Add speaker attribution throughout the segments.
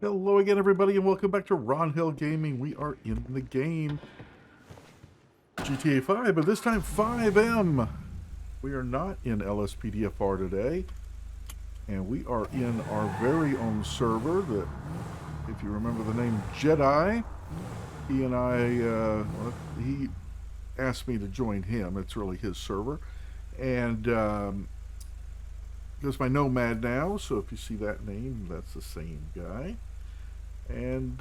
Speaker 1: Hello again, everybody, and welcome back to Ron Hill Gaming. We are in the game GTA 5, but this time FiveM. We are not in LSPDFR today, and we are in our very own server that, if you remember the name Jedi, he and I, he asked me to join him. It's really his server, and goes by Nomad now, so if you see that name, that's the same guy. And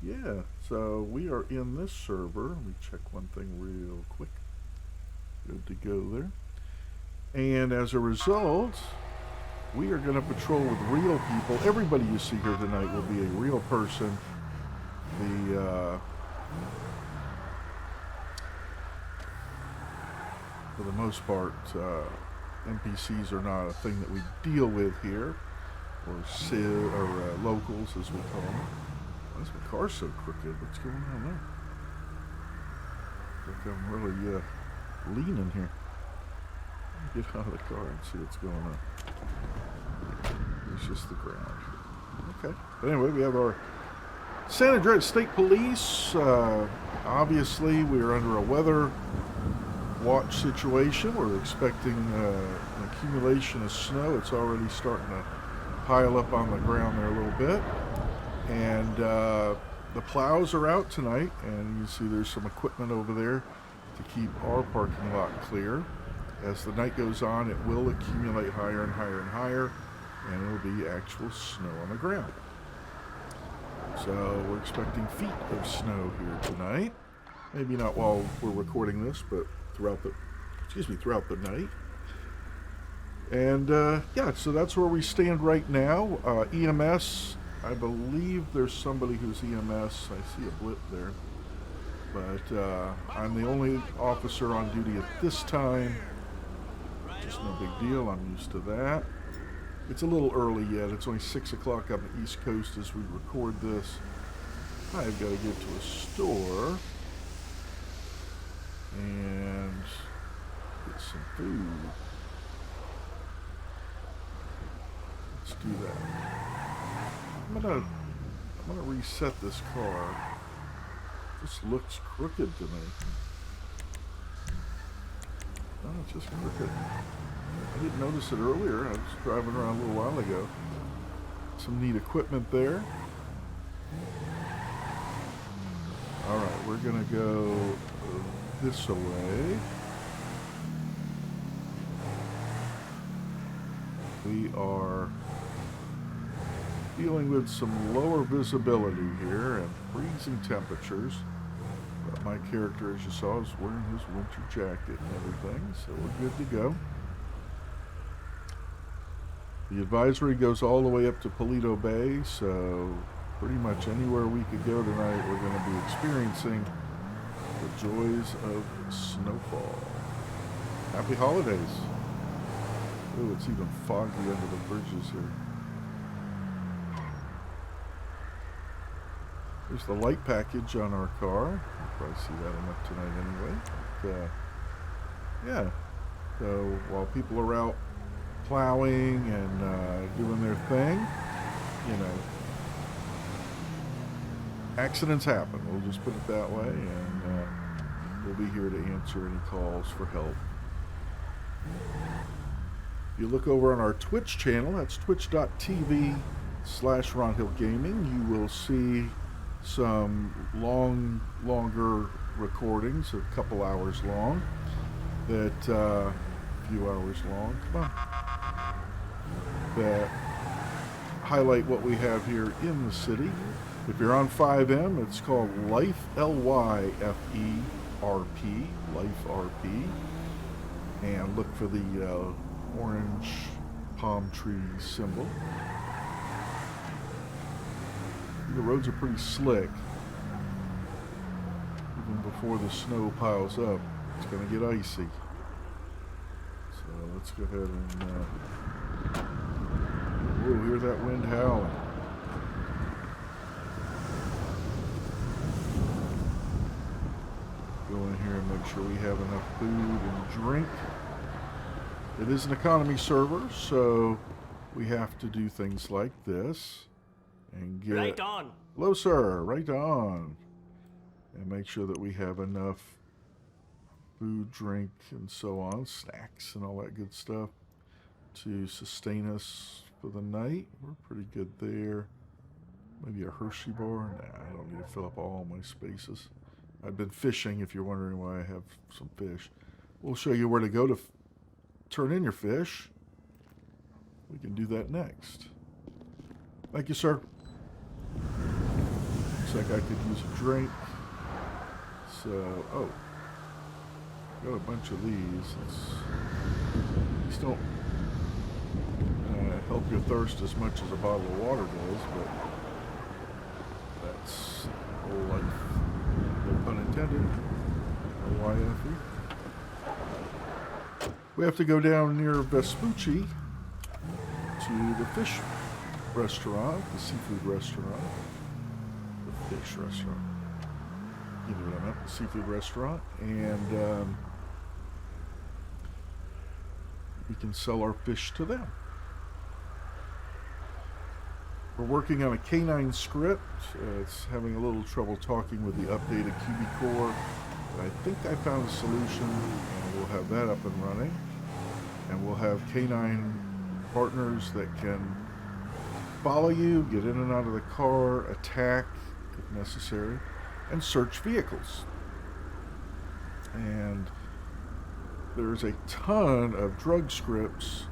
Speaker 1: yeah, so we are in this server. Let me check one thing real quick. Good to go there. And as a result, we are going to patrol with real people. Everybody you see here tonight will be a real person. For the most part, NPCs are not a thing that we deal with here. Or locals, as we call them. Why is my car so crooked? What's going on there? I think I'm really leaning here. Get out of the car and see what's going on. It's just the ground. Okay. But anyway, we have our San Andreas State Police. Obviously, we are under a weather watch situation. We're expecting an accumulation of snow. It's already starting to pile up on the ground there a little bit, and the plows are out tonight, and you see there's some equipment over there to keep our parking lot clear. As the night goes on, it will accumulate higher and higher and higher, and it will be actual snow on the ground. So we're expecting feet of snow here tonight. Maybe not while we're recording this, but throughout the night. And yeah, so that's where we stand right now. EMS, I believe there's somebody who's EMS. I see a blip there. But I'm the only officer on duty at this time. Just no big deal. I'm used to that. It's a little early yet. It's only 6 o'clock on the East Coast as we record this. I've got to get to a store and get some food. Let's do that. I'm gonna reset this car. This looks crooked to me. No, it's just crooked. I didn't notice it earlier. I was driving around a little while ago. Some neat equipment there. Alright, we're gonna go this away. We are dealing with some lower visibility here and freezing temperatures. But my character, as you saw, is wearing his winter jacket and everything, so we're good to go. The advisory goes all the way up to Paleto Bay, so pretty much anywhere we could go tonight, we're going to be experiencing the joys of snowfall. Happy holidays. Oh, it's even foggy under the bridges here. There's the light package on our car. You'll probably see that enough tonight anyway. But, yeah. So while people are out plowing and doing their thing, you know, accidents happen. We'll just put it that way, and we'll be here to answer any calls for help. If you look over on our Twitch channel, that's twitch.tv/Ron Hill Gaming, you will see some longer recordings, a couple hours long, that a few hours long, come on, that highlight what we have here in the city. If you're on FiveM, it's called Lyfe, Lyfe RP, Lyfe RP, and look for the orange palm tree symbol. The roads are pretty slick. Even before the snow piles up, it's going to get icy. So let's go ahead and whoa, hear that wind howling. Go in here and make sure we have enough food and drink. It is an economy server, so we have to do things like this. and get...
Speaker 2: Right on.
Speaker 1: Hello, sir. Right on. And make sure that we have enough food, drink, and so on, snacks and all that good stuff to sustain us for the night. We're pretty good there. Maybe a Hershey bar. Nah, I don't need to fill up all my spaces. I've been fishing, if you're wondering why I have some fish. We'll show you where to go to turn in your fish. We can do that next. Thank you, sir. Looks like I could use a drink. So, oh. Got a bunch of these. These don't help your thirst as much as a bottle of water does, but that's life. No pun intended. YFE. We have to go down near Vespucci to the fish restaurant, the seafood restaurant, the fish restaurant. You know what I meant, the seafood restaurant, and we can sell our fish to them. We're working on a canine script. It's having a little trouble talking with the updated QB core. But I think I found a solution, and we'll have that up and running. And we'll have canine partners that can follow you, get in and out of the car, attack if necessary, and search vehicles. And there's a ton of drug scripts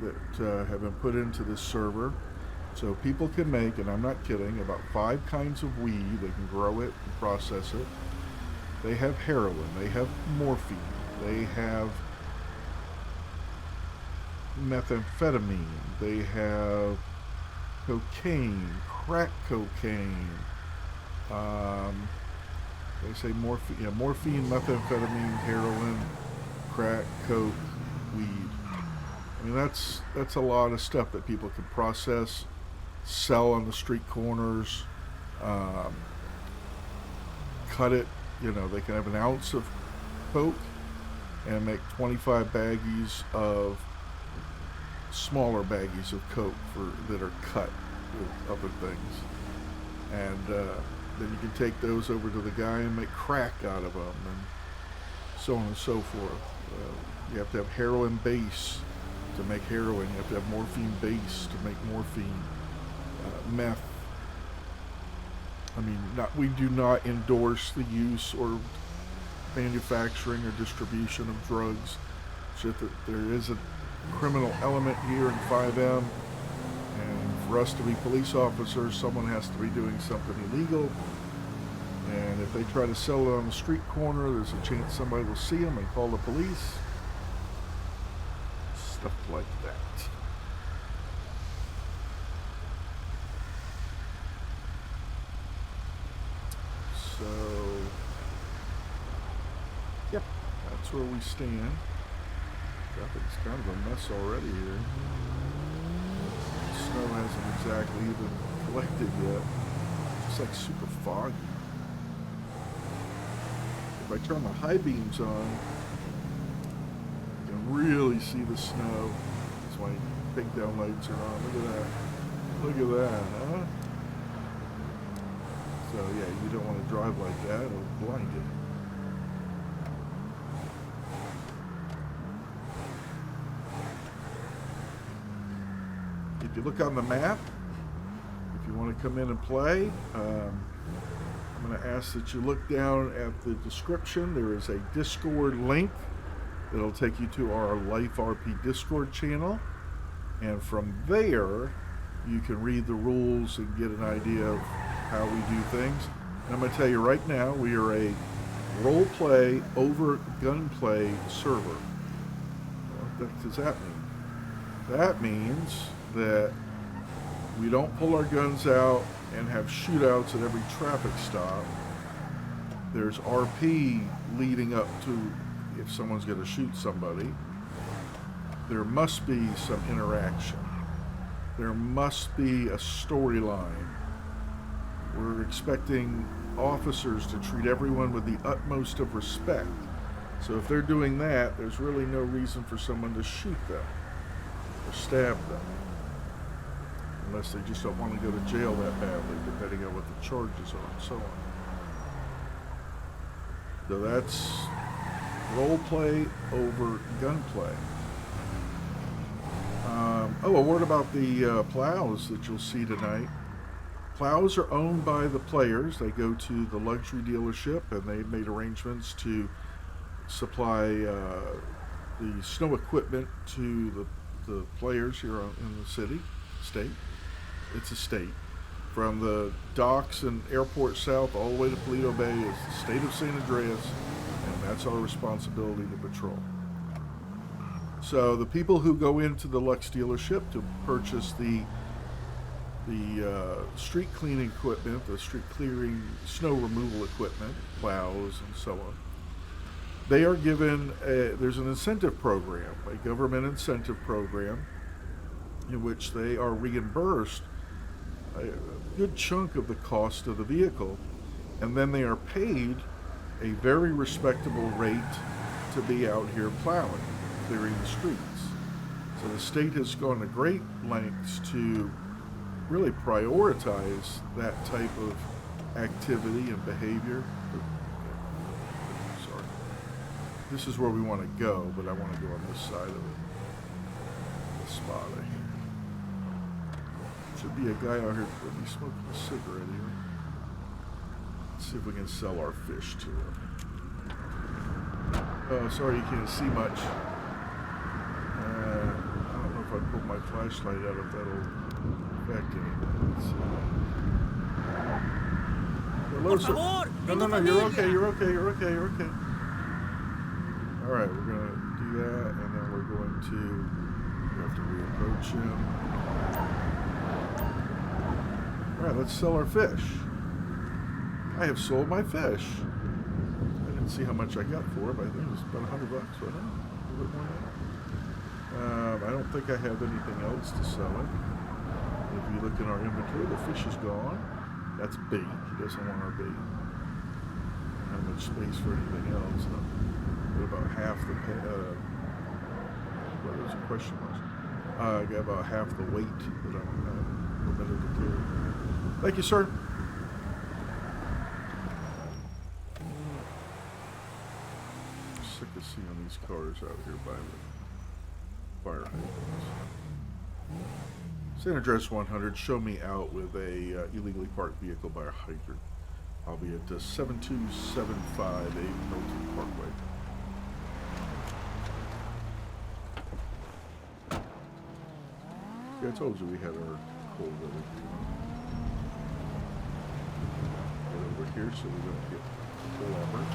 Speaker 1: that have been put into this server. So people can make, and I'm not kidding, about 5 kinds of weed. They can grow it and process it. They have heroin. They have morphine. They have methamphetamine. They have cocaine, crack cocaine. They say morphine, methamphetamine, heroin, crack, coke, weed. I mean, that's a lot of stuff that people can process, sell on the street corners, cut it. You know, they can have an ounce of coke and make 25 baggies of smaller baggies of coke that are cut with other things, and then you can take those over to the guy and make crack out of them, and so on and so forth. You have to have heroin base to make heroin. You have to have morphine base to make morphine. Meth. I mean, we do not endorse the use or manufacturing or distribution of drugs. It's just that there is a criminal element here in FiveM, and for us to be police officers, someone has to be doing something illegal. And if they try to sell it on the street corner, there's a chance somebody will see them and call the police. Stuff like that. So, yeah, that's where we stand. Traffic's kind of a mess already here. The snow hasn't exactly even collected yet. It's like super foggy. If I turn the high beams on, you can really see the snow. That's why big down lights are on. Look at that. Look at that, huh? So yeah, you don't want to drive like that, it'll blind you. If you look on the map, if you want to come in and play, I'm going to ask that you look down at the description. There is a Discord link that'll take you to our Lyfe RP Discord channel, and from there you can read the rules and get an idea of how we do things. And I'm going to tell you right now, we are a role play over gunplay server. What does that mean? That means that we don't pull our guns out and have shootouts at every traffic stop. There's RP leading up to if someone's going to shoot somebody. There must be some interaction. There must be a storyline. We're expecting officers to treat everyone with the utmost of respect. So if they're doing that, there's really no reason for someone to shoot them or stab them. unless they just don't want to go to jail that badly, depending on what the charges are and so on. So that's role play over gunplay. Oh, a word about the plows that you'll see tonight. Plows are owned by the players. They go to the luxury dealership, and they've made arrangements to supply the snow equipment to the players here in the state. It's a state. From the docks and airport south all the way to Paleto Bay is the state of San Andreas, and that's our responsibility to patrol. So the people who go into the Lux dealership to purchase the street cleaning equipment, the street clearing, snow removal equipment, plows and so on, they are given, there's an incentive program, a government incentive program, in which they are reimbursed a good chunk of the cost of the vehicle, and then they are paid a very respectable rate to be out here plowing, clearing the streets. So the state has gone to great lengths to really prioritize that type of activity and behavior. Sorry. This is where we want to go, but I want to go on this side of it. The spot right here. Should be a guy out here that be smoking a cigarette here. Let's see if we can sell our fish to him. Oh, sorry you can't see much. I don't know if I pull my flashlight out if that'll affect anything. Hello, sir. No, you're okay. Alright, we're going to do that, and then we're going to, we have to reapproach him. Alright, let's sell our fish. I have sold my fish. I didn't see how much I got for it, but I think it was about $100, right? A little bit more than that. I don't think I have anything else to sell it. If you look in our inventory, the fish is gone. That's bait. He doesn't want our bait. Don't have much space for anything else. Got about half the what was the question was? I got about half the weight that I'm permitted to carry. Thank you, sir. I'm sick of seeing these cars out here by the fire hydrants. San Andreas 100, show me out with a illegally parked vehicle by a hydrant. I'll be at 7275 Milton Parkway. Yeah, I told you we had our cold weather. Get over here so we don't get full armor.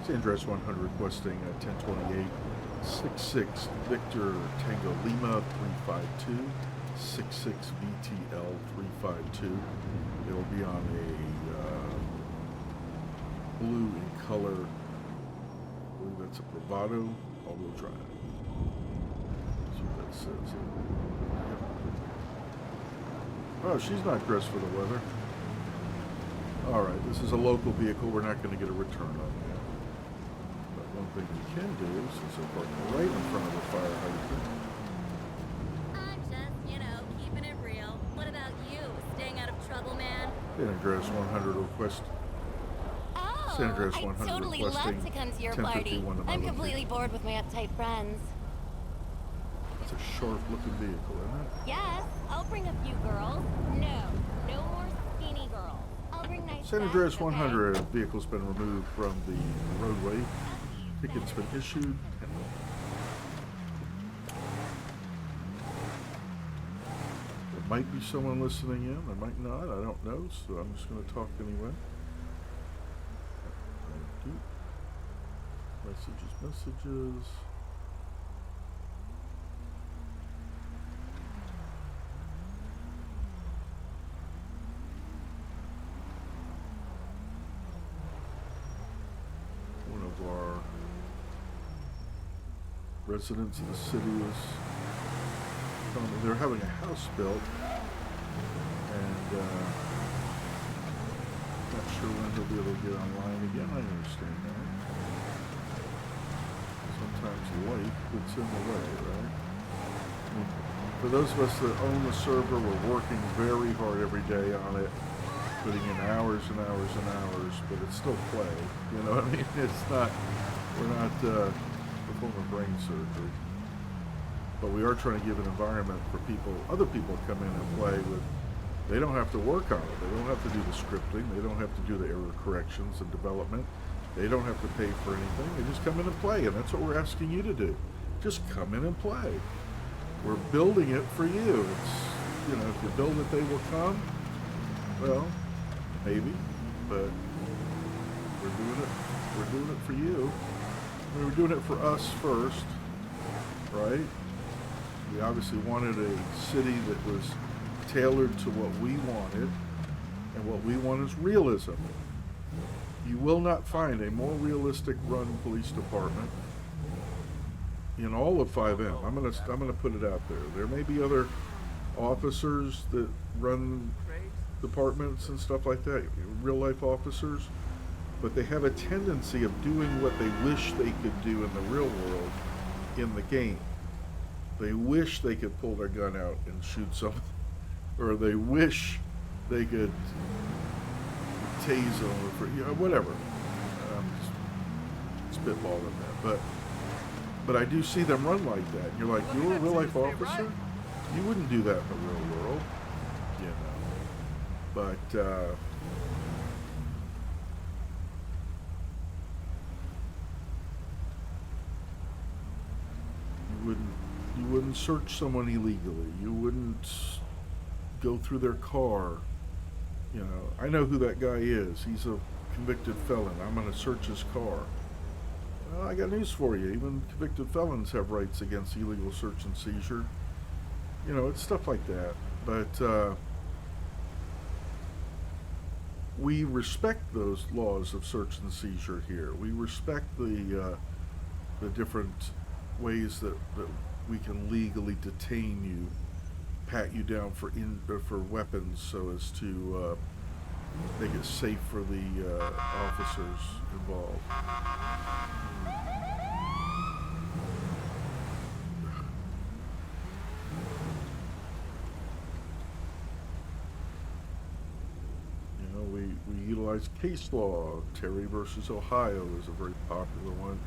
Speaker 1: San Andreas 100 requesting 1028 66 Victor Tango Lima 352 66 VTL 352. It'll be on a blue in color. I believe that's a Bravado all-wheel drive. That's what that says. Yep. Oh, she's not dressed for the weather. Alright, this is a local vehicle. We're not going to get a return on that. But one thing we can do, since I'm parking right in front of the fire hydrant.
Speaker 2: I'm just, keeping it real. What about you? Staying out of trouble, man?
Speaker 1: San Andreas 100 request.
Speaker 2: Oh,
Speaker 1: San Andreas 100
Speaker 2: I'd totally
Speaker 1: requesting
Speaker 2: love to come to your party.
Speaker 1: 1051
Speaker 2: I'm completely bored with my uptight friends.
Speaker 1: It's a sharp-looking vehicle, isn't it?
Speaker 2: Yes, I'll bring a few girls. No more skinny girls. I'll bring nice
Speaker 1: San Andreas
Speaker 2: guys,
Speaker 1: 100 vehicle's been removed from the roadway. Ticket's been issued. There might be someone listening in. There might not. I don't know. So I'm just going to talk anyway. Thank you. Messages. One of our residents of the city is telling me they're having a house built, and not sure when he'll be able to get online again. I understand that. Sometimes life gets in the way, right? For those of us that own the server, we're working very hard every day on it, putting in hours and hours and hours, but it's still play. You know what I mean? It's not, we're not performing brain surgery. But we are trying to give an environment for people, other people to come in and play with. They don't have to work on it. They don't have to do the scripting. They don't have to do the error corrections and development. They don't have to pay for anything. They just come in and play, and that's what we're asking you to do. Just come in and play. We're building it for you. It's, you know, if you build it, they will come. Well, maybe, but we're doing it. We're doing it for you. I mean, we're doing it for us first, right? We obviously wanted a city that was tailored to what we wanted, and what we want is realism. You will not find a more realistic run police department in all of FiveM. I'm gonna put it out there. There may be other officers that run departments and stuff like that, real life officers, but they have a tendency of doing what they wish they could do in the real world in the game. They wish they could pull their gun out and shoot someone, or they wish they could tase them, or you know, whatever. I'm just spitballing that, but I do see them run like that. And you're like, you're a real life officer? You wouldn't do that in the real world, you know. But you wouldn't search someone illegally. You wouldn't go through their car. You know, I know who that guy is. He's a convicted felon. I'm going to search his car. Well, I got news for you. Even convicted felons have rights against illegal search and seizure. You know, it's stuff like that. But we respect those laws of search and seizure here. We respect the different ways that we can legally detain you, pat you down for weapons, so as to make it safe for the officers involved. You know, we utilize case law. Terry versus Ohio is a very popular one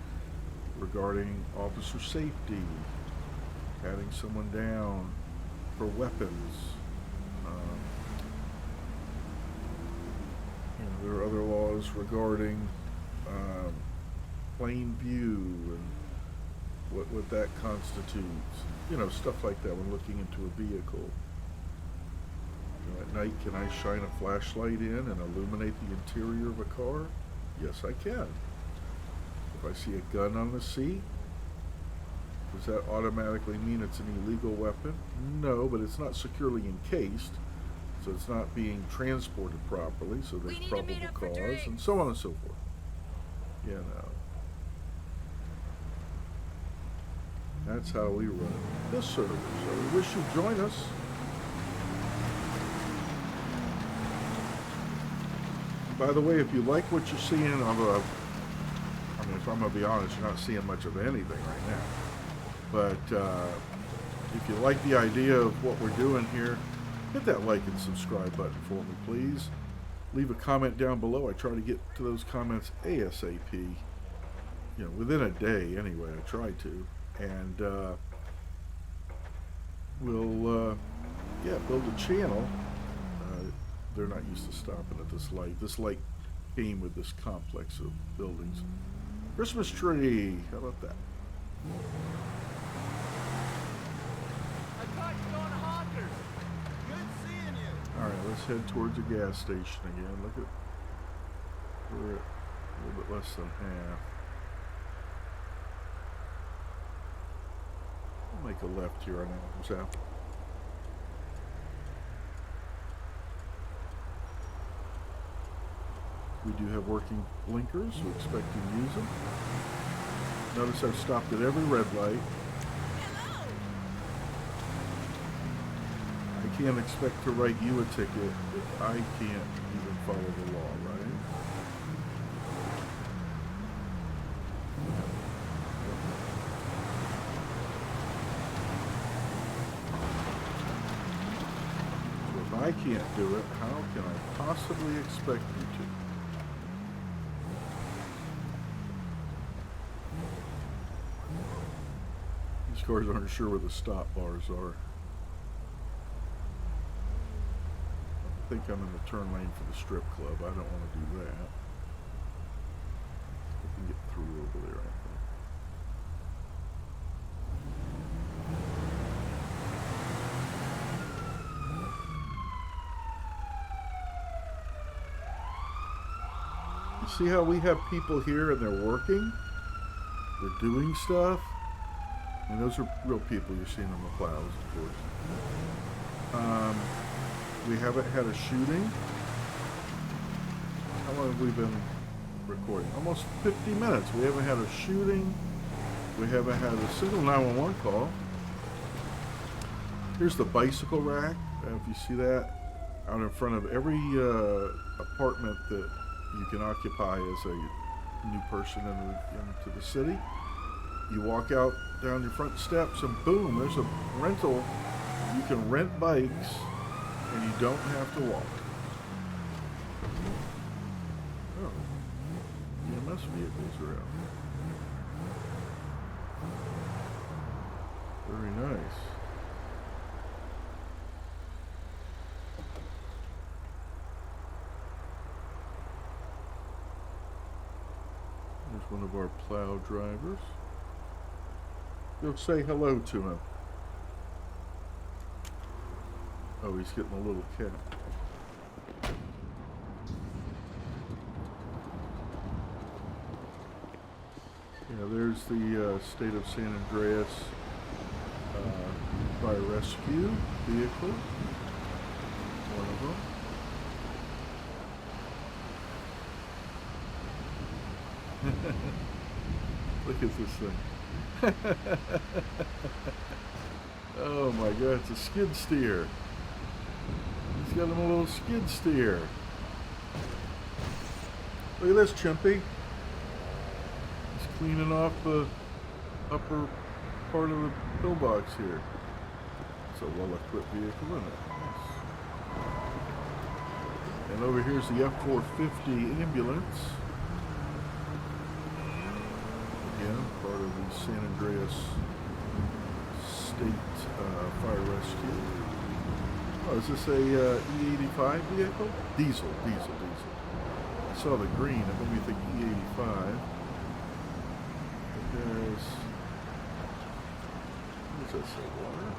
Speaker 1: regarding officer safety, patting someone down for weapons. You know, there are other laws regarding plain view and what that constitutes. You know, stuff like that when looking into a vehicle. You know, at night, can I shine a flashlight in and illuminate the interior of a car? Yes, I can. If I see a gun on the seat, does that automatically mean it's an illegal weapon? No, but it's not securely encased, so it's not being transported properly, so there's probable cause, and so on and so forth. You know. That's how we run this server, so we wish you'd join us. By the way, if you like what you're seeing of I mean, if I'm going to be honest, you're not seeing much of anything right now. But if you like the idea of what we're doing here, hit that like and subscribe button for me, please. Leave a comment down below. I try to get to those comments ASAP. You know, within a day anyway, I try to. And we'll, yeah, build a channel. They're not used to stopping at this light. This light came with this complex of buildings. Christmas tree. How about that?
Speaker 3: I caught you going to Hawkers. Good seeing you.
Speaker 1: All right, let's head towards the gas station again. Look at, we're at a little bit less than half. I'll make a left here on Adams Apple. We do have working blinkers. We expect to use them. Notice I've stopped at every red light. I can't expect to write you a ticket if I can't even follow the law, right? can't do it, how can I possibly expect you to? These cars aren't sure where the stop bars are. I think I'm in the turn lane for the strip club. I don't want to do that. I can get through over there, I think. You see how we have people here and they're working? They're doing stuff? And those are real people you're seeing on the plows, of course. We haven't had a shooting. How long have we been recording? Almost 50 minutes. We haven't had a shooting. We haven't had a single 911 call. Here's the bicycle rack. If you see that, out in front of every apartment that you can occupy as a new person into the city. You walk out down your front steps and boom, there's a rental. You can rent bikes and you don't have to walk. Oh, EMS vehicles are out. Very nice. There's one of our plow drivers. Go say hello to him. Oh, he's getting a little cat. Yeah, there's the state of San Andreas fire rescue vehicle. One of them. Look at this thing. Oh my god, it's a skid steer. He's got him a little skid steer. Look at this chimpy. He's cleaning off the upper part of the pillbox here. It's a well-equipped vehicle, isn't it? Nice. And over here's the F-450 ambulance. Again, part of the San Andreas State Fire Rescue. Oh, is this a E85 vehicle? Diesel. I saw the green, it made me think E85. There's... What does that say, water?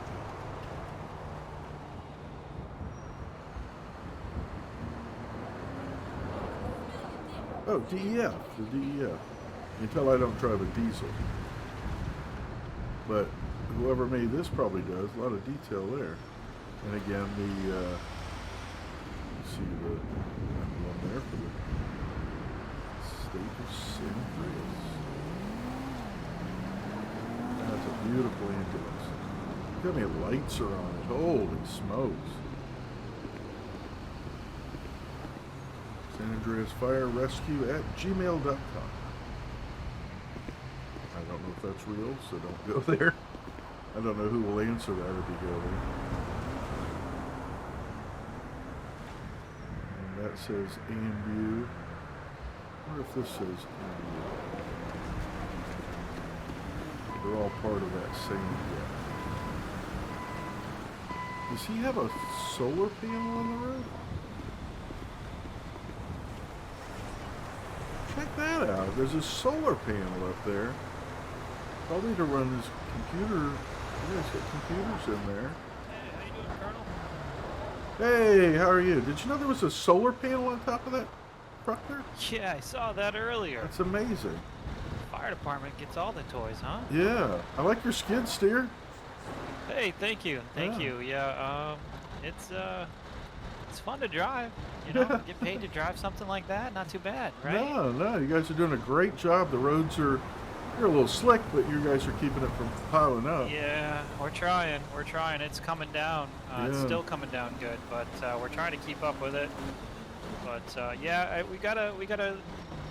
Speaker 1: Oh, DEF, the DEF. You can tell I don't drive a diesel. But whoever made this probably does. A lot of detail there. And again, the, you see the one there for the state of San Andreas. That's a beautiful ambulance. Look how many lights are on it. Holy smokes. San Andreas Fire Rescue at gmail.com. I don't know if that's real, so don't go there. I don't know who will answer that if you go there. And that says AMU. I wonder if this says AMU. They're all part of that same deal. Does he have a solar panel on the roof? Check that out. There's a solar panel up there. Probably to run his computer. Yeah, he's got computers in there.
Speaker 4: Hey, how you doing, Colonel?
Speaker 1: Hey, how are you? Did you know there was a solar panel on top of that truck there?
Speaker 4: Yeah, I saw that earlier.
Speaker 1: That's amazing.
Speaker 4: Fire department gets all the toys, huh?
Speaker 1: Yeah, I like your skid steer.
Speaker 4: Hey, thank you. Thank
Speaker 1: Yeah.
Speaker 4: you. Yeah, it's fun to drive. You know, get paid to drive something like that. Not too bad, right?
Speaker 1: No, you guys are doing a great job. The roads are, you're a little slick, but you guys are keeping it from piling up.
Speaker 4: Yeah, we're trying. We're trying. It's coming down. It's still coming down good, but we're trying to keep up with it. But yeah, we got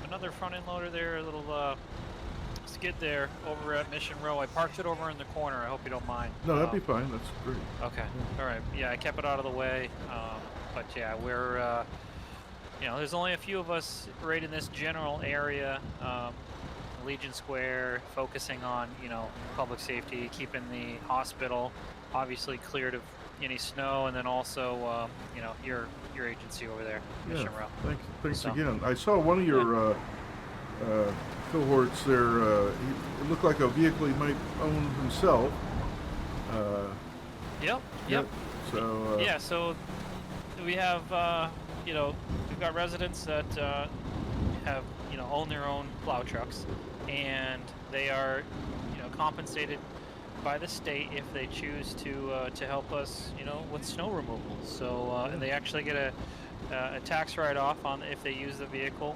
Speaker 4: another front end loader there, a little skid there over at Mission Row. I parked it over in the corner. I hope you don't mind.
Speaker 1: No, that'd be fine. That's great.
Speaker 4: Okay. All right. Yeah, I kept it out of the way. but yeah, we're you know, there's only a few of us right in this general area, Legion Square, focusing on, you know, public safety, keeping the hospital obviously cleared of any snow, and then also, you know, your agency over there, Mission Row.
Speaker 1: Thanks
Speaker 4: So,
Speaker 1: again. I saw one of your cohorts there. It looked like a vehicle he might own himself.
Speaker 4: Yep.
Speaker 1: So
Speaker 4: Yeah, so we have, you know, we've got residents that have, you know, own their own plow trucks, and they are, you know, compensated by the state if they choose to help us, you know, with snow removal. So they actually get a tax write-off on if they use the vehicle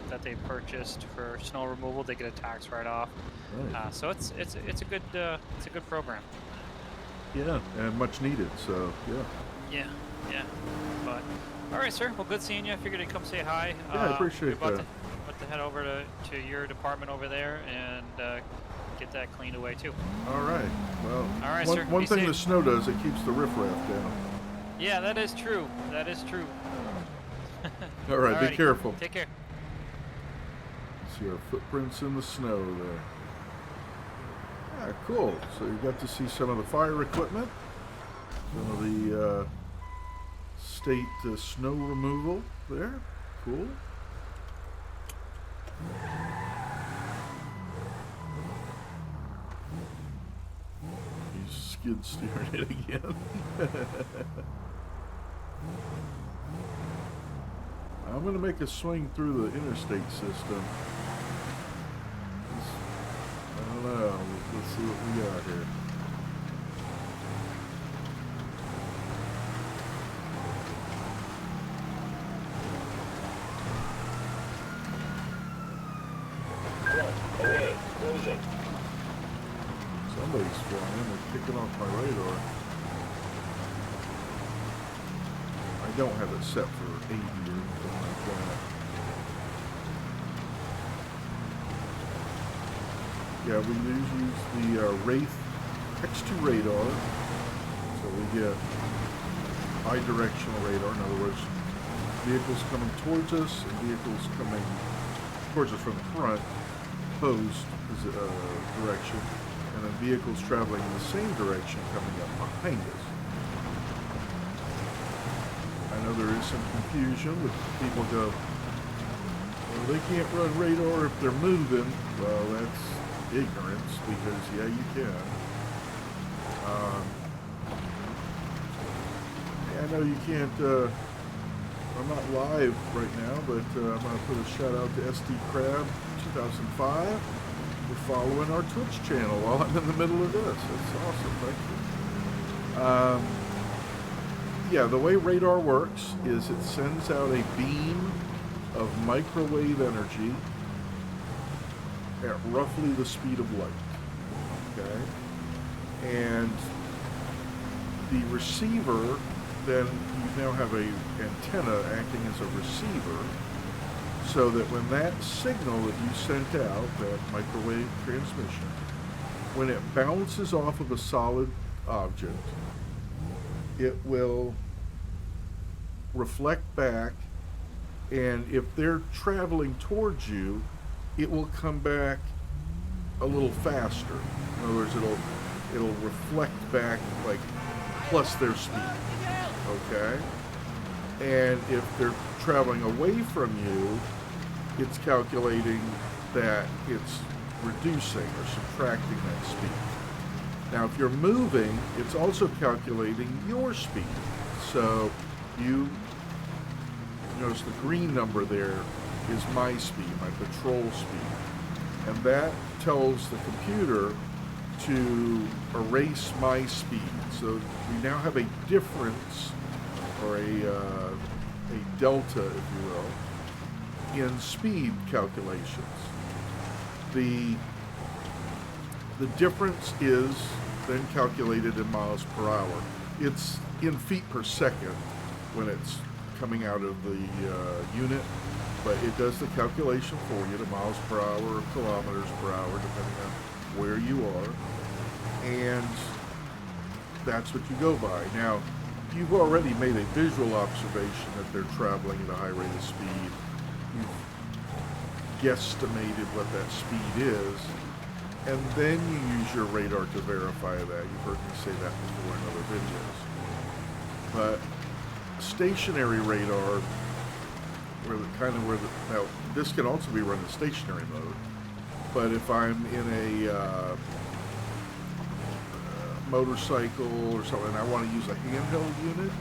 Speaker 4: that they purchased for snow removal. They get a tax write-off.
Speaker 1: Right.
Speaker 4: So it's a good program.
Speaker 1: Yeah, and much needed. So
Speaker 4: Yeah. But all right, sir. Well, good seeing you. I figured I'd come say hi.
Speaker 1: Yeah, I appreciate
Speaker 4: we're
Speaker 1: that.
Speaker 4: about to head over to your department over there and get that cleaned away too.
Speaker 1: All right. Well,
Speaker 4: All right,
Speaker 1: one,
Speaker 4: sir.
Speaker 1: one
Speaker 4: Be
Speaker 1: thing
Speaker 4: safe.
Speaker 1: the snow does, it keeps the riffraff down.
Speaker 4: Yeah, that is true.
Speaker 1: All right, be
Speaker 4: Alrighty.
Speaker 1: careful.
Speaker 4: Take care.
Speaker 1: See our footprints in the snow there. Yeah, cool. So you got to see some of the fire equipment, some of the state snow removal there. Cool. He's skid steering it again. I'm going to make a swing through the interstate system. I don't know. Let's see what we got here. Somebody's flying. They're kicking off my radar. I don't have it set for 80 or anything like that. Yeah, we use the Wraith X2 radar, so we get bidirectional radar. In other words, vehicles coming towards us and vehicles coming towards us from the front, opposed direction, and then vehicles traveling in the same direction coming up behind us. I know there is some confusion, but people go, well, they can't run radar if they're moving. Well, that's ignorance, because yeah, you can. I know you can't, I'm not live right now, but I'm going to put a shout out to SD Crab 2005 for following our Twitch channel while I'm in the middle of this. It's awesome, thank you. Yeah, the way radar works is it sends out a beam of microwave energy at roughly the speed of light, okay? And the receiver, then you now have a antenna acting as a receiver, so that when that signal that you sent out, that microwave transmission, when it bounces off of a solid object, it will reflect back, and if they're traveling towards you, it will come back a little faster. In other words, it'll reflect back like plus their speed, okay? And if they're traveling away from you, it's calculating that it's reducing or subtracting that speed. Now, if you're moving, it's also calculating your speed. So you notice the green number there is my speed, my patrol speed. And that tells the computer to erase my speed. So we now have a difference, or a delta, if you will, in speed calculations. The difference is then calculated in miles per hour. It's in feet per second when it's coming out of the unit, but it does the calculation for you to miles per hour or kilometers per hour, depending on where you are, and that's what you go by. Now, you've already made a visual observation that they're traveling at a high rate of speed. You've guesstimated what that speed is, and then you use your radar to verify that. You've heard me say that before in other videos. But stationary radar, now this can also be run in stationary mode, but if I'm in a motorcycle or something, and I want to use a handheld unit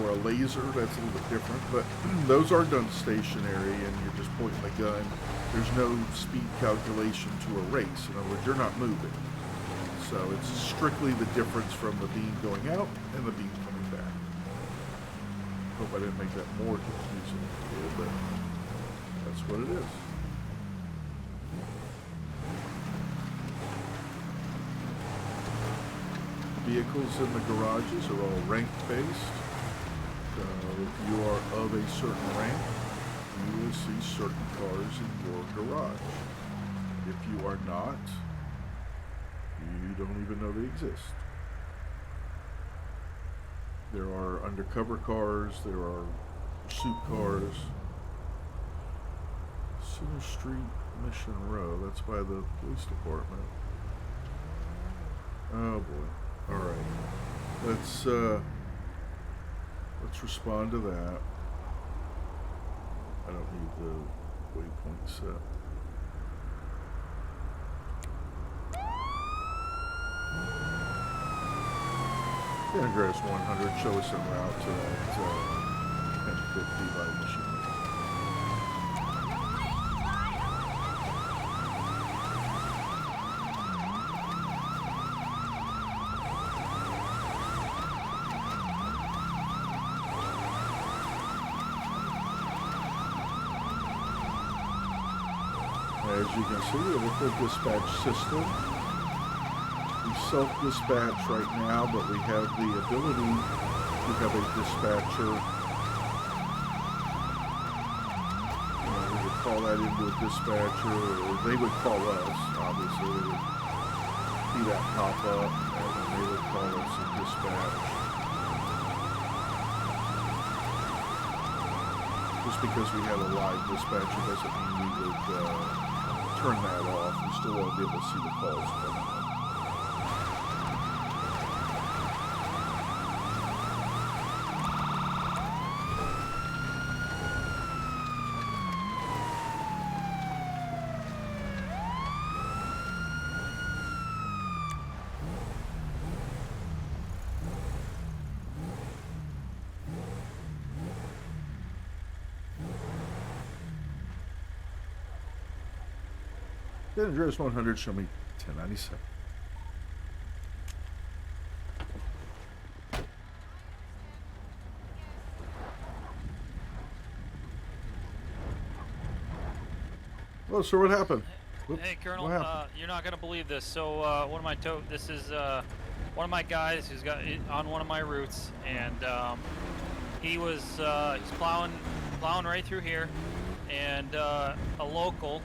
Speaker 1: or a laser, that's a little bit different, but those are done stationary and you're just pointing the gun. There's no speed calculation to a race. In other words, you're not moving. So it's strictly the difference from the beam going out and the beam coming back. Hope I didn't make that more confusing here, but that's what it is. Vehicles in the garages are all rank-based. If you are of a certain rank, you will see certain cars in your garage. If you are not, you don't even know they exist. There are undercover cars, there are pursuit cars. Center Street, Mission Row, that's by the police department. Oh boy. Alright. Let's respond to that. I don't need the waypoint set. San Andreas 100, show us en route to that 1050 by Mission. As you can see, with the dispatch system, we self-dispatch right now, but we have the ability to have a dispatcher. We would call that into a dispatcher, or they would call us, obviously. They would see that pop up, and then they would call us a dispatch. Just because we had a live dispatcher doesn't mean we would turn that off. We still won't be able to see the calls coming in. San Andreas 100, show me 1097. Oh, so what happened? Whoops.
Speaker 4: Hey, Colonel,
Speaker 1: What happened?
Speaker 4: you're not gonna believe this. So one of my this is one of my guys who's got on one of my routes, and he's plowing right through here, and a local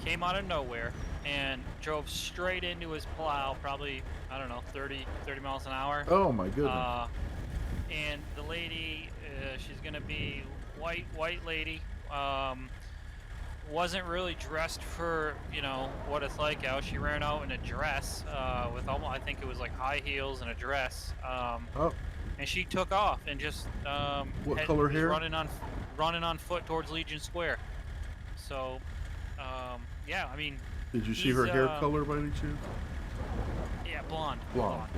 Speaker 4: came out of nowhere and drove straight into his plow, probably, I don't know, 30 miles an hour.
Speaker 1: Oh my goodness.
Speaker 4: And the lady, she's gonna be white lady, wasn't really dressed for, what it's like out. She ran out in a dress, with almost, I think it was like high heels and a dress. And she took off and just,
Speaker 1: what color hair?
Speaker 4: running on foot towards Legion Square. So, yeah, I mean.
Speaker 1: Did you see her hair color by any chance?
Speaker 4: Yeah, blonde.
Speaker 1: Blonde.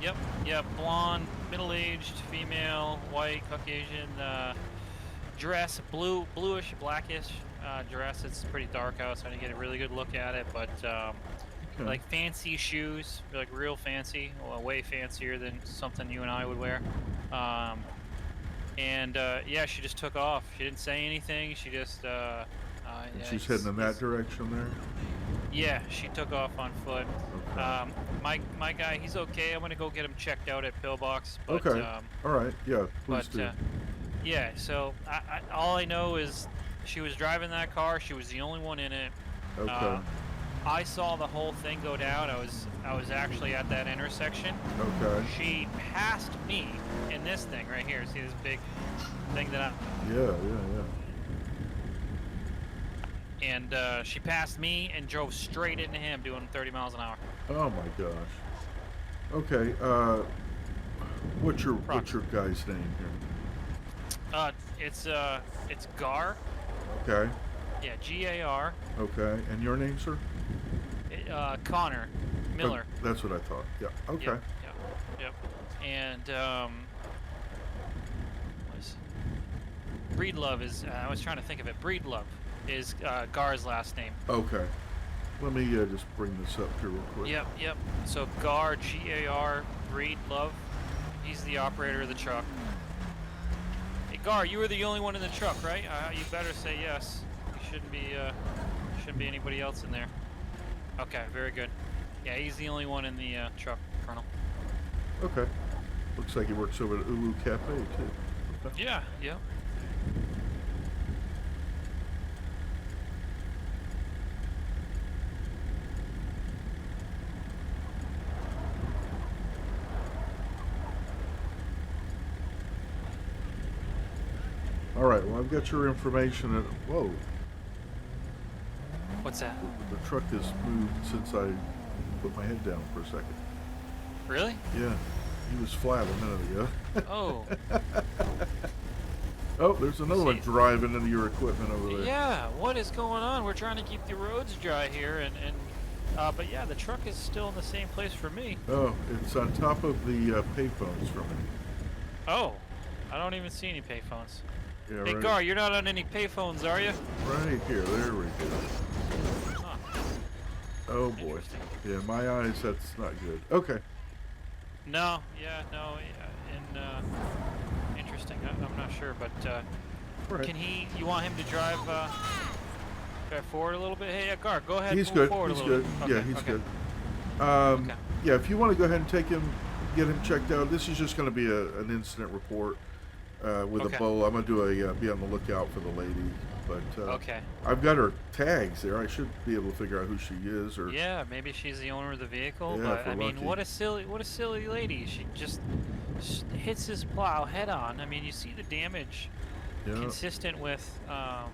Speaker 4: Okay. Yep, blonde, middle-aged, female, white, Caucasian, dress, bluish, blackish dress. It's pretty dark out, so I didn't get a really good look at it, but like fancy shoes, like real fancy, way fancier than something you and I would wear. Yeah, she just took off. She didn't say anything. She just
Speaker 1: she's heading in that direction there?
Speaker 4: Yeah, she took off on foot.
Speaker 1: Okay.
Speaker 4: My guy, he's okay. I'm gonna go get him checked out at Pillbox. But,
Speaker 1: okay. All right. Yeah. Please do.
Speaker 4: Yeah. So all I know is she was driving that car. She was the only one in it.
Speaker 1: Okay.
Speaker 4: I saw the whole thing go down. I was actually at that intersection.
Speaker 1: Okay.
Speaker 4: She passed me in this thing right here. See this big thing that I...
Speaker 1: Yeah.
Speaker 4: And she passed me and drove straight into him doing 30 miles an hour.
Speaker 1: Oh my gosh. Okay. What's your guy's name here?
Speaker 4: It's Gar.
Speaker 1: Okay.
Speaker 4: Yeah, Gar.
Speaker 1: Okay. And your name, sir?
Speaker 4: Connor Miller.
Speaker 1: Oh, that's what I thought. Yeah. Okay.
Speaker 4: Yep. And Breedlove is. I was trying to think of it. Breedlove is Gar's last name.
Speaker 1: Okay. Let me just bring this up here real quick.
Speaker 4: Yep. So Gar, Gar, Breedlove. He's the operator of the truck. Hey Gar, you were the only one in the truck, right? You better say yes. You shouldn't be anybody else in there. Okay, very good. Yeah, he's the only one in the truck, Colonel.
Speaker 1: Okay. Looks like he works over at Ulu Cafe too. Okay.
Speaker 4: Yeah.
Speaker 1: All right. Well, I've got your information. Whoa.
Speaker 4: What's that?
Speaker 1: The truck has moved since I put my head down for a second.
Speaker 4: Really?
Speaker 1: Yeah. He was flat a minute ago.
Speaker 4: Oh.
Speaker 1: Oh, there's another one driving into your equipment over there.
Speaker 4: Yeah, what is going on? We're trying to keep the roads dry here, but yeah, the truck is still in the same place for me.
Speaker 1: Oh, it's on top of the payphones for me.
Speaker 4: Oh, I don't even see any payphones.
Speaker 1: Yeah,
Speaker 4: Hey,
Speaker 1: right.
Speaker 4: Gar, you're not on any payphones, are you?
Speaker 1: Right here. There we go.
Speaker 4: Huh.
Speaker 1: Oh boy.
Speaker 4: Interesting.
Speaker 1: Yeah, my eyes. That's not good. Okay.
Speaker 4: No, interesting. I'm not sure, but
Speaker 1: Right.
Speaker 4: you want him to drive forward a little bit? Hey, Gar, go ahead.
Speaker 1: He's
Speaker 4: move
Speaker 1: good.
Speaker 4: Forward
Speaker 1: He's
Speaker 4: a little
Speaker 1: good.
Speaker 4: bit.
Speaker 1: Yeah, he's
Speaker 4: okay.
Speaker 1: good.
Speaker 4: Okay.
Speaker 1: Yeah, if you want to go ahead and get him checked out. This is just going to be an incident report with
Speaker 4: Okay.
Speaker 1: a bow. I'm going to do be on the lookout for the lady. But
Speaker 4: Okay.
Speaker 1: I've got her tags there. I should be able to figure out who she is. Or
Speaker 4: Yeah, maybe she's the owner of the vehicle,
Speaker 1: Yeah,
Speaker 4: but
Speaker 1: if we're
Speaker 4: I mean,
Speaker 1: lucky.
Speaker 4: what a silly lady. She just hits his plow head on. I mean, you see the damage
Speaker 1: yeah.
Speaker 4: consistent with, well,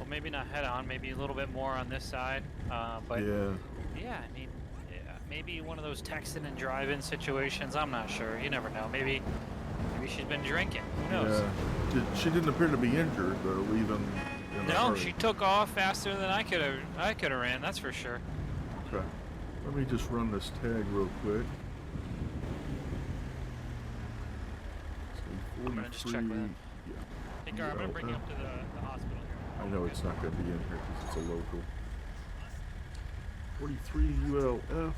Speaker 4: maybe not head on, maybe a little bit more on this side, but
Speaker 1: Yeah.
Speaker 4: yeah, I mean, maybe one of those texting and driving situations. I'm not sure. You never know. Maybe she's been drinking. Who knows?
Speaker 1: Yeah. She didn't appear to be injured though, leaving. In a
Speaker 4: No,
Speaker 1: hurry.
Speaker 4: she took off faster than I could have ran. That's for sure.
Speaker 1: Okay. Let me just run this tag real quick.
Speaker 4: I'm gonna just check with him.
Speaker 1: Yeah.
Speaker 4: Hey, Gar, I'm gonna bring you up to the hospital here.
Speaker 1: I know it's not going to be in here because it's a local. 43 ULF.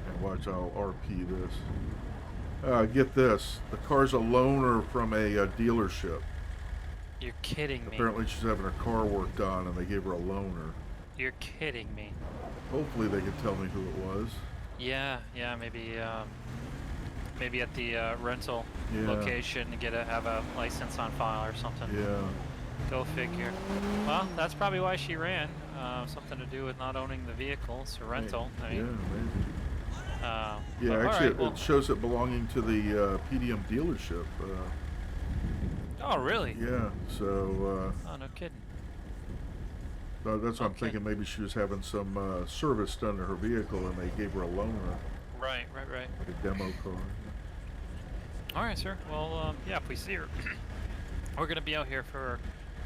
Speaker 1: And watch, I'll RP this. Get this. The car's a loaner from a dealership.
Speaker 4: You're kidding me.
Speaker 1: Apparently she's having her car worked on and they gave her a loaner.
Speaker 4: You're kidding me.
Speaker 1: Hopefully they can tell me who it was.
Speaker 4: Yeah, maybe at the rental
Speaker 1: Yeah.
Speaker 4: location to have a license on file or something.
Speaker 1: Yeah.
Speaker 4: Go figure. Well, that's probably why she ran. Something to do with not owning the vehicle. It's a rental. I
Speaker 1: Yeah,
Speaker 4: mean,
Speaker 1: maybe.
Speaker 4: but
Speaker 1: Yeah,
Speaker 4: all
Speaker 1: actually
Speaker 4: right, well,
Speaker 1: it shows it belonging to the PDM dealership.
Speaker 4: oh, really?
Speaker 1: Yeah, so
Speaker 4: Oh, no kidding.
Speaker 1: that's what I'm
Speaker 4: Okay.
Speaker 1: thinking. Maybe she was having some service done to her vehicle and they gave her a loaner,
Speaker 4: Right.
Speaker 1: like a demo car.
Speaker 4: All right, sir. Well, yeah, if we see her, we're gonna be out here for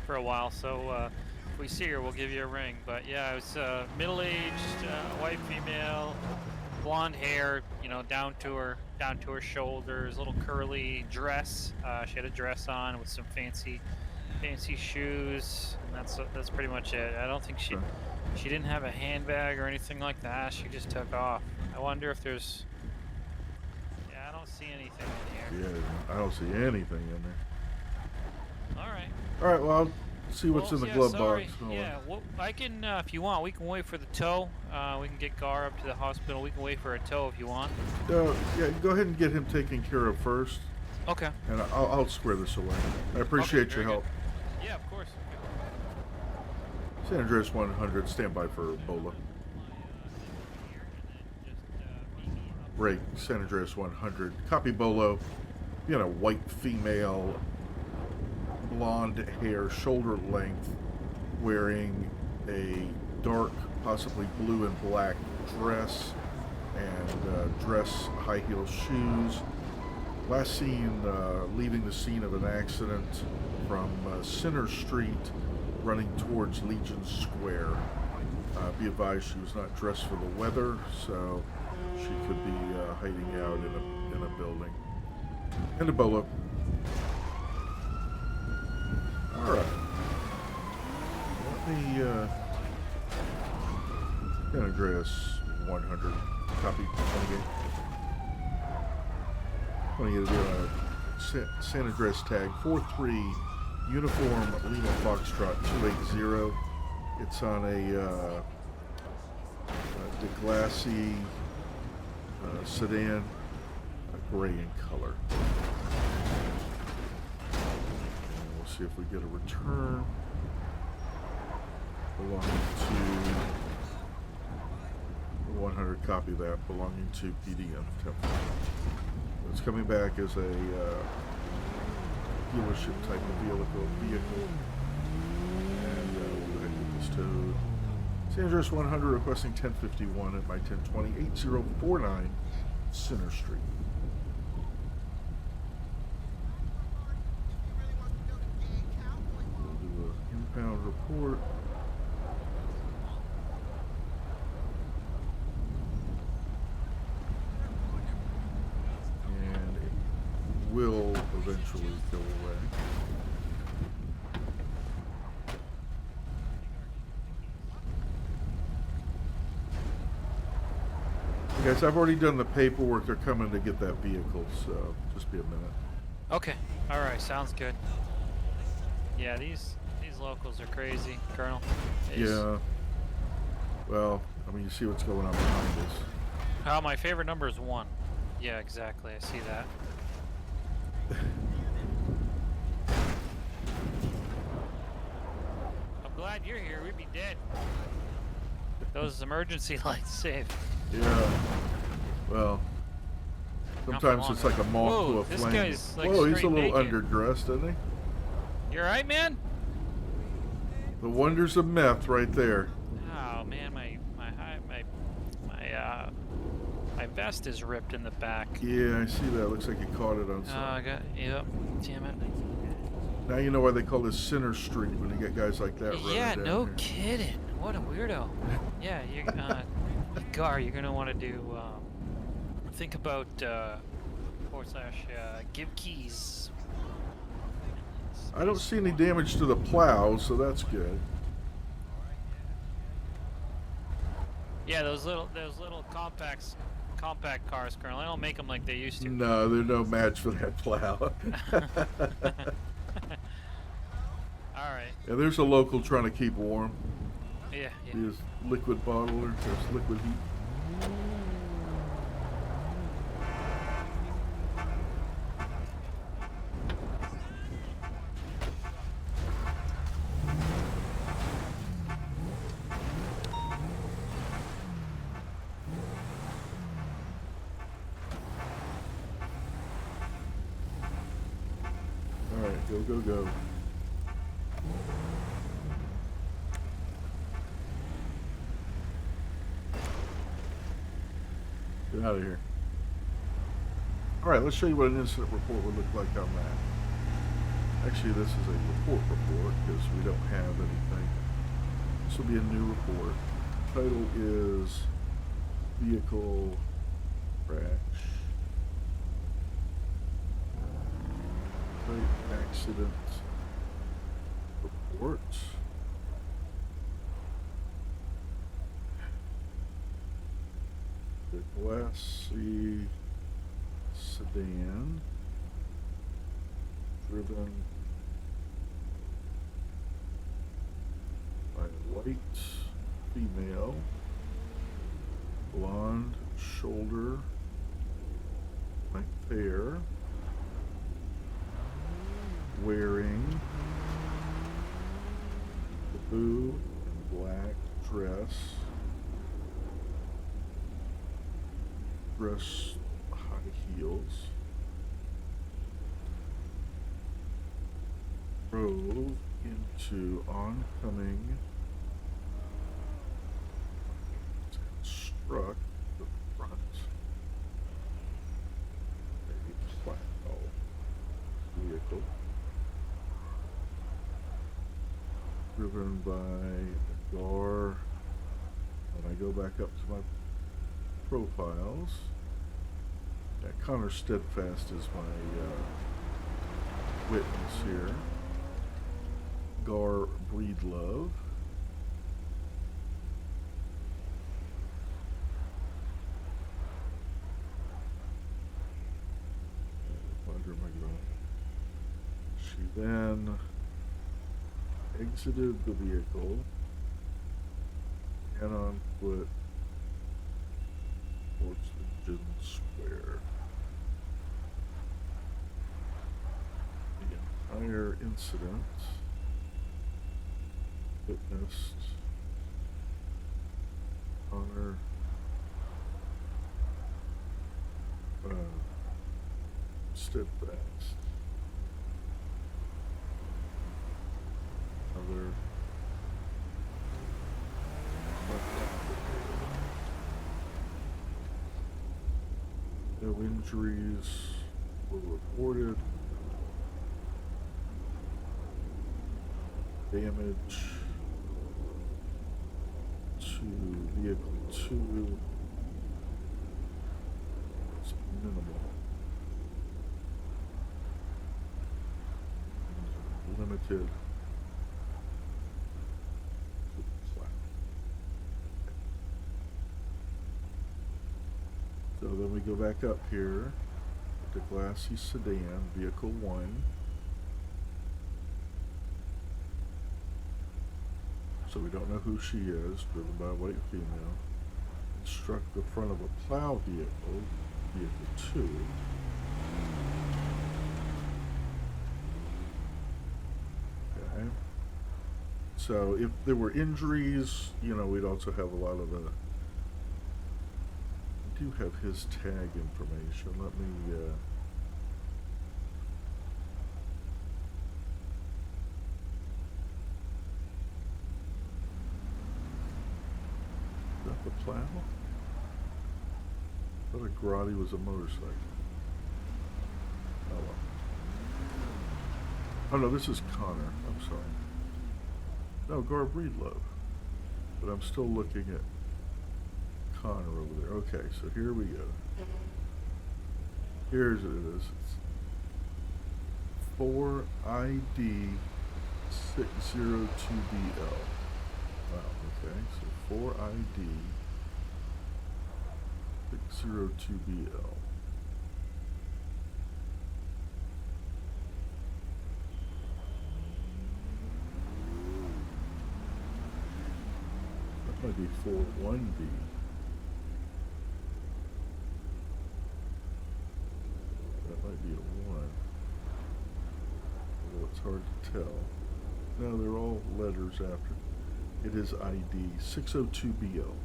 Speaker 4: a while. So if we see her, we'll give you a ring. But yeah, it was middle-aged, white female, blonde hair, down to her shoulders, little curly dress. She had a dress on with some fancy shoes, and that's pretty much it. I don't think she didn't have a handbag or anything like that. She just took off. I wonder if there's. Yeah, I don't see anything in here.
Speaker 1: Yeah, I don't see anything in there.
Speaker 4: All right.
Speaker 1: All right, well, I'll see what's in the glove
Speaker 4: sorry.
Speaker 1: box. Hold on.
Speaker 4: Yeah, well, I can, if you want, we can wait for the tow. We can get Gar up to the hospital. We can wait for a tow if you want.
Speaker 1: Yeah, go ahead and get him taken care of first,
Speaker 4: Okay.
Speaker 1: and I'll square this away. I appreciate
Speaker 4: very
Speaker 1: your help.
Speaker 4: good. Yeah, of course.
Speaker 1: San Andreas 100, stand by for Bola. Break, San Andreas 100. Copy Bolo. You know, white female, blonde hair, shoulder length, wearing a dark, possibly blue and black dress, and dress high heel shoes. Last seen leaving the scene of an accident from Center Street, running towards Legion Square. Be advised she was not dressed for the weather, so she could be hiding out in a building. And a Bolo. All right. Let me San Andreas 100 copy 28. 28 San Andreas tag 43 uniform Lima Foxtrot 280. It's on a DeGlassy sedan, gray in color. And we'll see if we get a return belonging to 100. Copy that, belonging to PDM Temple. It's coming back as a dealership type of vehicle, and we'll go ahead and get this towed. San Andreas 100 requesting 1051 at my 1020 8049 Center Street. We'll do an impound report. And it will eventually go away. Guys, I've already done the paperwork. They're coming to get that vehicle, so just be a minute.
Speaker 4: Okay. All right. Sounds good. Yeah, these locals are crazy, Colonel.
Speaker 1: Yeah. Well, I mean, you see what's going on behind us.
Speaker 4: Oh, my favorite number is 1. Yeah, exactly. I see that. I'm glad you're here. We'd be dead. Those emergency lights saved.
Speaker 1: Yeah. Well, sometimes it's like a moth
Speaker 4: Whoa,
Speaker 1: to a
Speaker 4: this
Speaker 1: flame.
Speaker 4: guy's, like,
Speaker 1: Whoa, he's a
Speaker 4: straight
Speaker 1: little
Speaker 4: naked.
Speaker 1: underdressed, isn't he?
Speaker 4: You alright, man?
Speaker 1: The wonders of meth, right there.
Speaker 4: Oh man, my vest is ripped in the back.
Speaker 1: Yeah, I see that. Looks like you caught it on
Speaker 4: Oh,
Speaker 1: something.
Speaker 4: I got. Yep. Damn it.
Speaker 1: Now you know why they call this Center Street when you get guys like that running
Speaker 4: Yeah,
Speaker 1: down
Speaker 4: no
Speaker 1: here.
Speaker 4: kidding. What a weirdo. Yeah, Gar, you're gonna want to do. Think about / give keys.
Speaker 1: I don't see any damage to the plow, so that's good.
Speaker 4: Yeah, those little compact cars, Colonel. They don't make them like they used to.
Speaker 1: No, they're no match for that plow.
Speaker 4: All right.
Speaker 1: Yeah, there's a local trying to keep warm.
Speaker 4: Yeah.
Speaker 1: His liquid bottle or there's liquid heat. All right, go. Get out of here. All right, let's show you what an incident report would look like on that. Actually, this is a report because we don't have anything. This will be a new report. Title is Vehicle Crash. Type Accident Report. The glassy sedan driven by a white female, blonde shoulder length hair, wearing the blue and black dress. High heels. Drove into oncoming. Struck the front. A plow vehicle. Driven by a car. When I go back up to my profiles, yeah, Connor Steadfast is my witness here. Gar Breedlove. Where am I going? She then exited the vehicle and on foot towards Legion Square. The entire incident witnessed Connor Steadfast. Other no injuries were reported. Damage to vehicle 2 is minimal. Limited. So then we go back up here to Glassy Sedan, vehicle 1. So we don't know who she is, driven by a white female. Struck the front of a plow vehicle, vehicle 2. Okay. So if there were injuries, you know, we'd also have a lot of the... I do have his tag information. Let me... Is that the plow? I thought a Grotti was a motorcycle. Oh well. Oh no, this is Connor. I'm sorry. No, Gar Breedlove. But I'm still looking at Connor over there. Okay, so here we go. Here's it is. It's 4ID 602BL. Wow, okay, so 4ID 602BL. That might be 41B. That might be a 1. Although it's hard to tell. No, they're all letters after. It is ID 602BL.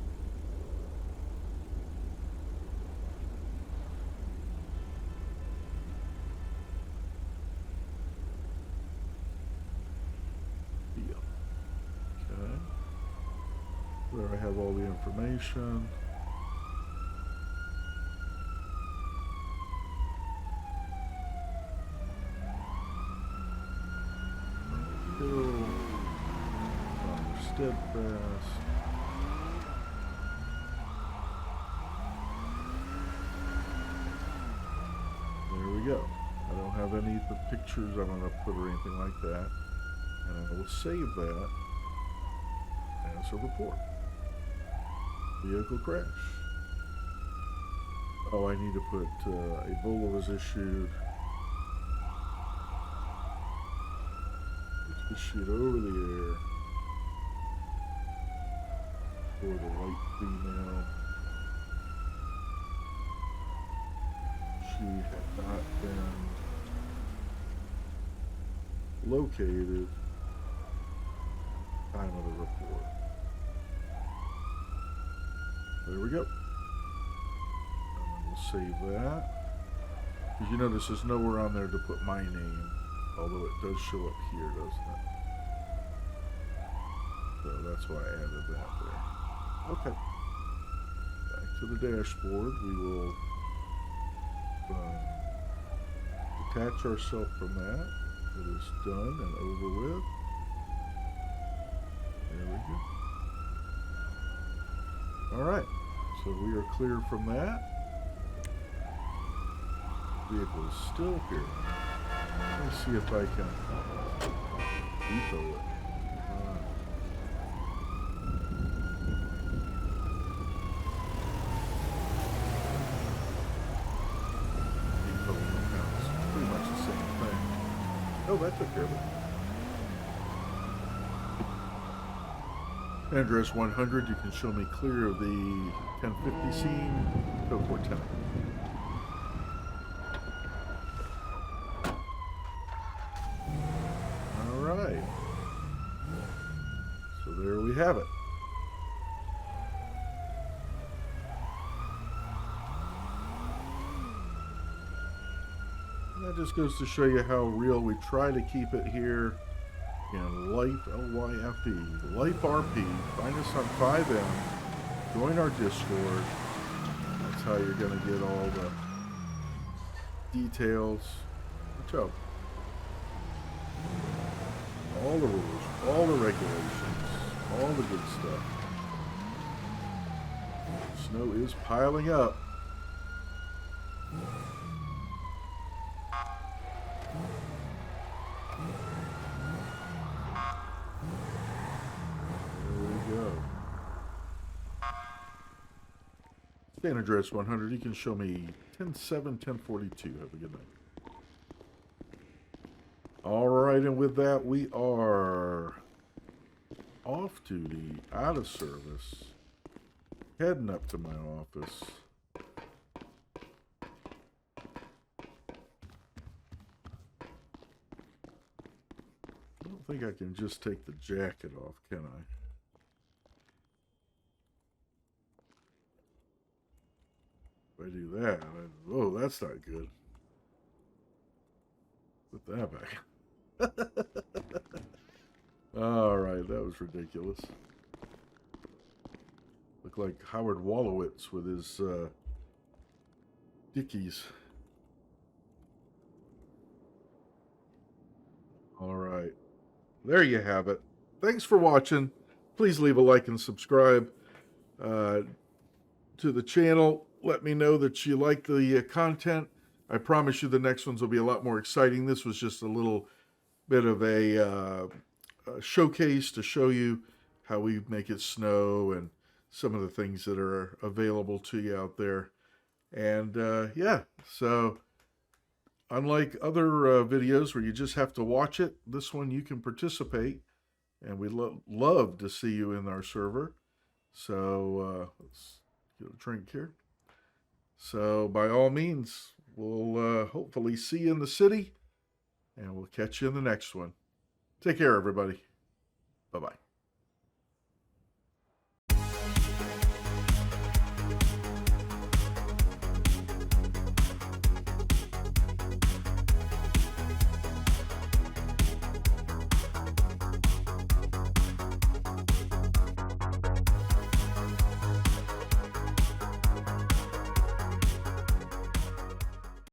Speaker 1: Okay. Where I have all the information. Steadfast. There we go. I don't have any of the pictures I'm going to put or anything like that. And I will save that as a report. Vehicle crash. Oh, I need to put Ebola was issued. It's issued over the air. For the white female. She had not been located at the time of the report. There we go. And then we'll save that. Because you notice there's nowhere on there to put my name. Although it does show up here, doesn't it? So that's why I added that there. Okay. Back to the dashboard. We will detach ourselves from that. It is done and over with. There we go. Alright. So we are clear from that. Vehicle is still here. Let me see if I can depot it. Depot it now. It's pretty much the same thing. Oh, that took care of it. San Andreas 100, you can show me clear of the 1050 scene. Code 410. Alright. So there we have it. And that just goes to show you how real we try to keep it here in Lyfe, L-Y-F-E, Lyfe RP. Find us on FiveM. Join our Discord. That's how you're going to get all the details. Watch out. All the rules, all the regulations, all the good stuff. Snow is piling up. San Andreas 100, you can show me 10-7, 10-42. Have a good night. All right, and with that, we are off duty, out of service, heading up to my office. I don't think I can just take the jacket off, can I? If I do that, oh, that's not good. Put that back. All right, that was ridiculous. Look like Howard Wolowitz with his Dickies. All right, there you have it. Thanks for watching. Please leave a like and subscribe to the channel. Let me know that you like the content. I promise you the next ones will be a lot more exciting. This was just a little bit of a showcase to show you how we make it snow and some of the things that are available to you out there. And yeah, so unlike other videos where you just have to watch it, this one you can participate, and we'd love to see you in our server. So let's get a drink here. So by all means, we'll hopefully see you in the city, and we'll catch you in the next one. Take care, everybody. Bye-bye.